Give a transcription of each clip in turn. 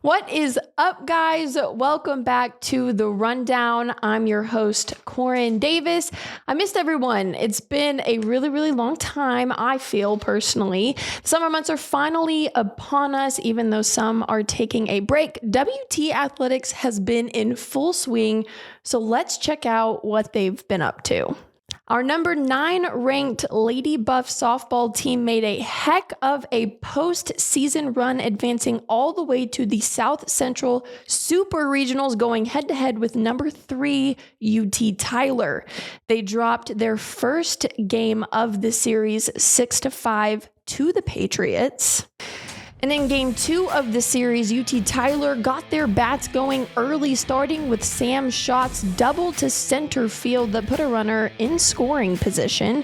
What is up, guys? Welcome back to The Rundown. I'm your host, Corin Davis. I missed everyone. It's been a really long time, I feel personally. The summer months are finally upon us, even though some are taking a break. WT Athletics has been in full swing, so let's check out what they've been up to. Our number 9 ranked Lady Buff softball team made a heck of a postseason run, advancing all the way to the South Central Super Regionals, going head-to-head with number 3 UT Tyler. They dropped their first game of the series 6-5 to the Patriots. And in game 2 of the series, UT Tyler got their bats going early, starting with Sam Schott's double to center field that put a runner in scoring position.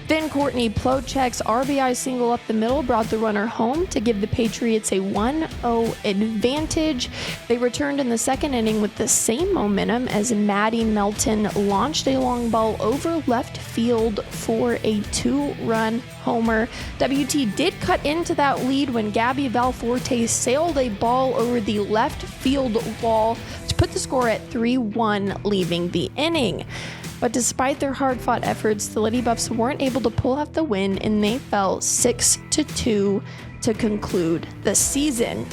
Then Courtney Plochek's RBI single up the middle brought the runner home to give the Patriots a 1-0 advantage. They returned in the second inning with the same momentum as Maddie Melton launched a long ball over left field for a 2-run homer. WT did cut into that lead when Gabby Valforte sailed a ball over the left field wall to put the score at 3-1, leaving the inning. But despite their hard-fought efforts, the Lady Buffs weren't able to pull out the win, and they fell 6-2 to conclude the season.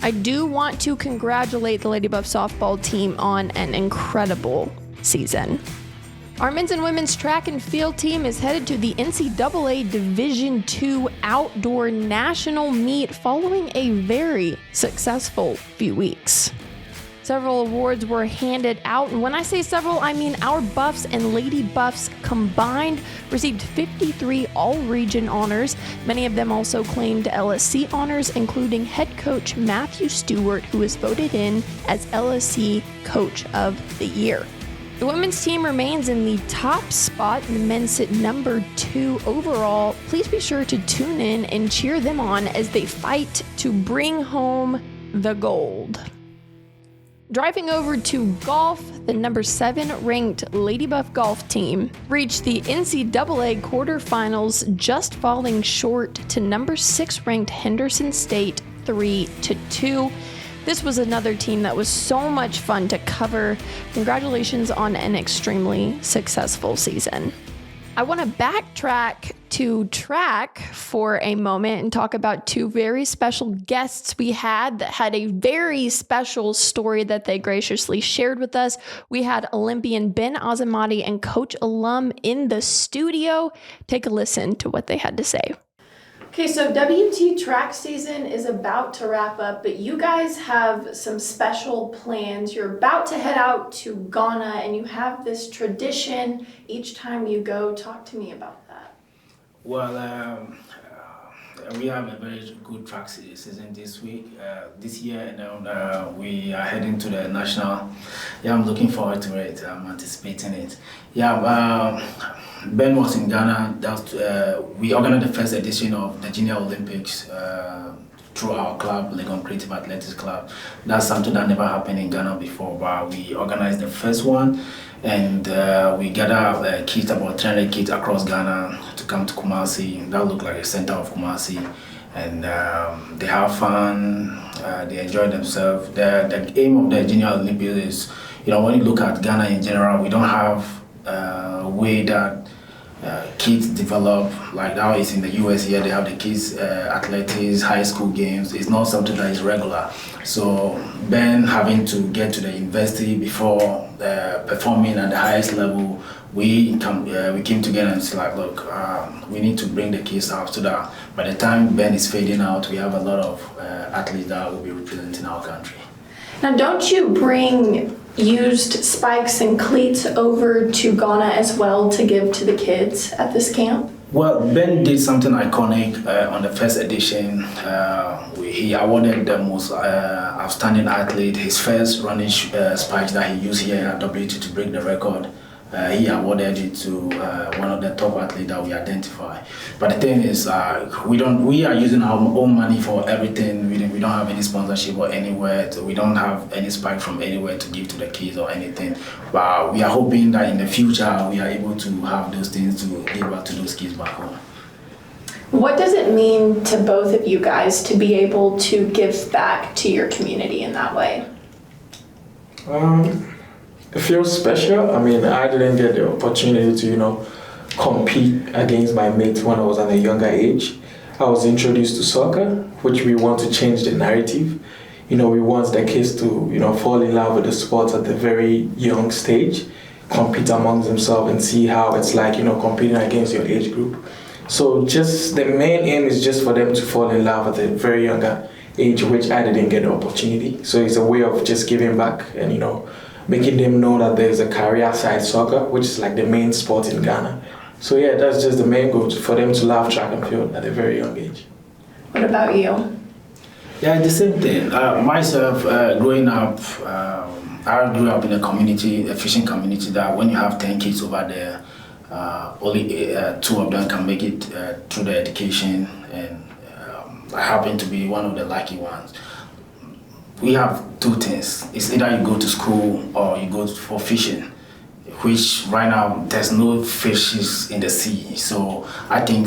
I do want to congratulate the Lady Buff softball team on an incredible season. Our men's and women's track and field team is headed to the NCAA Division II Outdoor National Meet following a very successful few weeks. Several awards were handed out, and when I say several, I mean our Buffs and Lady Buffs combined received 53 all-region honors. Many of them also claimed LSC honors, including head coach Matthew Stewart, who was voted in as LSC Coach of the Year. The women's team remains in the top spot, and the men sit number 2 overall. Please be sure to tune in and cheer them on as they fight to bring home the gold. Driving over to golf, the number 7 ranked Lady Buff golf team reached the NCAA quarterfinals, just falling short to number 6 ranked Henderson State 3-2. This was another team that was so much fun to cover. Congratulations on an extremely successful season. I want to backtrack to track for a moment and talk about 2 very special guests we had that had a very special story that they graciously shared with us. We had Olympian Ben Azamati and Coach Elorm in the studio. Take a listen to what they had to say. Okay, so WT track season is about to wrap up, but you guys have some special plans. You're about to head out to Ghana, and you have this tradition each time you go. Talk to me about that. Well, we have a very good track season this year, and we are heading to the national. Yeah, I'm looking forward to it. I'm anticipating it. Yeah, Ben was in Ghana. We organized the first edition of the Junior Olympics through our club, Legon Creative Athletics Club. That's something that never happened in Ghana before, but we organized the first one, and we gathered kids, about 300 kids across Ghana to come to Kumasi. That looked like a center of Kumasi, and they have fun, they enjoy themselves. The aim of the Junior Olympics is, when you look at Ghana in general, we don't have a way that kids develop like how it's in the US. Here they have the kids athletics, high school games. It's not something that is regular. So Ben having to get to the university before performing at the highest level, we came together and said, like, look, we need to bring the kids out so that by the time Ben is fading out, we have a lot of athletes that will be representing our country. Now, don't you bring used spikes and cleats over to Ghana as well to give to the kids at this camp? Well, Ben did something iconic on the first edition. He awarded the most outstanding athlete his first running spikes that he used here at WT to break the record. He awarded it to one of the top athletes that we identify. But the thing is, we are using our own money for everything. We don't have any sponsorship or anywhere. We don't have any spike from anywhere to give to the kids or anything. But we are hoping that in the future we are able to have those things to give back to those kids back home. What does it mean to both of you guys to be able to give back to your community in that way? It feels special. I mean, I didn't get the opportunity to, compete against my mates when I was at a younger age. I was introduced to soccer, which we want to change the narrative. We want the kids to, fall in love with the sport at a very young stage, compete amongst themselves and see how it's like, competing against your age group. So just the main aim is just for them to fall in love at a very younger age, which I didn't get the opportunity. So it's a way of just giving back and, making them know that there's a career side soccer, which is like the main sport in Ghana. So yeah, that's just the main goal, for them to love track and field at a very young age. What about you? Yeah, the same thing. Myself, growing up, I grew up in a fishing community that when you have 10 kids over there, only 2 of them can make it through their education, and I happen to be one of the lucky ones. We have 2 things. It's either you go to school or you go for fishing, which right now there's no fishes in the sea. So I think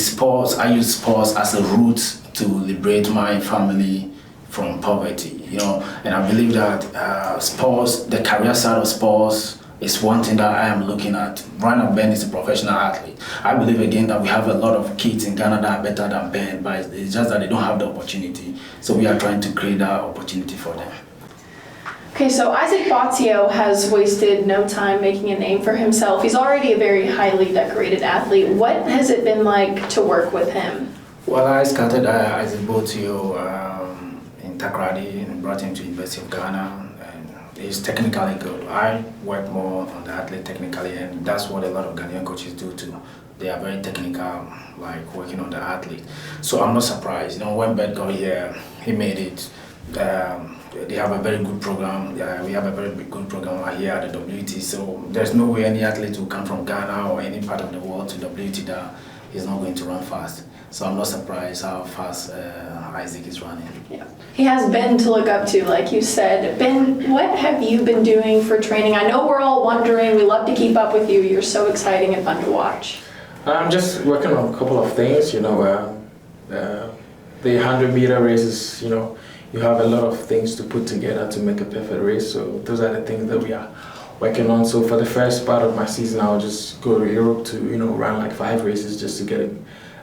I use sports as a route to liberate my family from poverty, and I believe that sports, the career side of sports, is one thing that I am looking at. Right now, Ben is a professional athlete. I believe again that we have a lot of kids in Ghana that are better than Ben, but it's just that they don't have the opportunity. So we are trying to create that opportunity for them. Okay, so Isaac Bozio has wasted no time making a name for himself. He's already a very highly decorated athlete. What has it been like to work with him? Well, I started Isaac Bozio in Takoradi and brought him to University of Ghana. He's technically good. I work more on the athlete technically, and that's what a lot of Ghanaian coaches do too. They are very technical, like working on the athlete. So I'm not surprised. When Ben got here, he made it. They have a very good program. We have a very good program here at the WT. So there's no way any athlete will come from Ghana or any part of the world to WT that is not going to run fast. So I'm not surprised how fast Isaac is running. Yeah. He has Ben to look up to, like you said. Ben, what have you been doing for training? I know we're all wondering. We love to keep up with you. You're so exciting and fun to watch. I'm just working on a couple of things. The 100-meter races, you have a lot of things to put together to make a perfect race. So those are the things that we are working on. So for the first part of my season, I'll just go to Europe to, run like 5 races just to get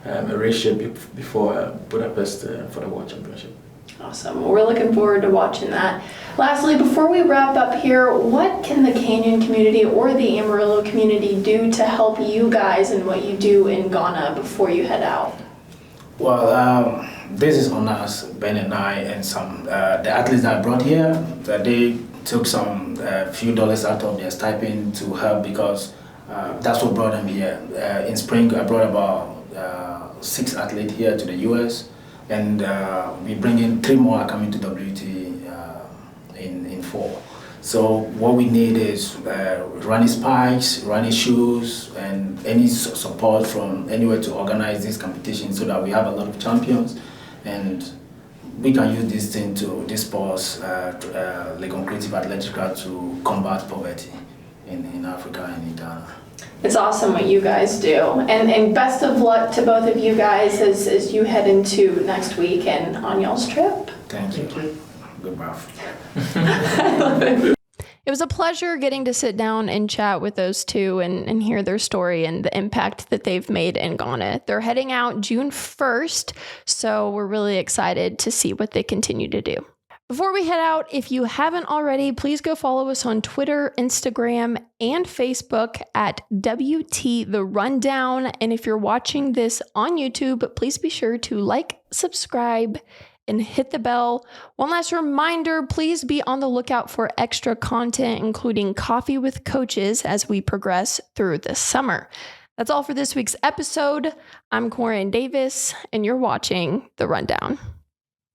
a race shape before Budapest for the World Championship. Awesome. Well, we're looking forward to watching that. Lastly, before we wrap up here, what can the Kenyan community or the Amarillo community do to help you guys in what you do in Ghana before you head out? Well, this is on us, Ben and I, and some the athletes that I brought here. That they took some few dollars out of their stipend to help, because that's what brought them here. In spring, I brought about 6 athletes here to the US, and we bring in 3 more are coming to WT in fall. So what we need is running spikes, running shoes, and any support from anywhere to organize this competition so that we have a lot of champions, and we can use this sports, Legon Creative Athletics, to combat poverty in Africa and in Ghana. It's awesome what you guys do. And best of luck to both of you guys as you head into next week and on y'all's trip. Thank you. Goodbye. I love it. It was a pleasure getting to sit down and chat with those two and hear their story and the impact that they've made in Ghana. They're heading out June 1st, so we're really excited to see what they continue to do. Before we head out, if you haven't already, please go follow us on Twitter, Instagram, and Facebook at WT The Rundown. And if you're watching this on YouTube, please be sure to like, subscribe, and hit the bell. One last reminder, please be on the lookout for extra content, including Coffee with Coaches, as we progress through this summer. That's all for this week's episode. I'm Corinne Davis, and you're watching The Rundown.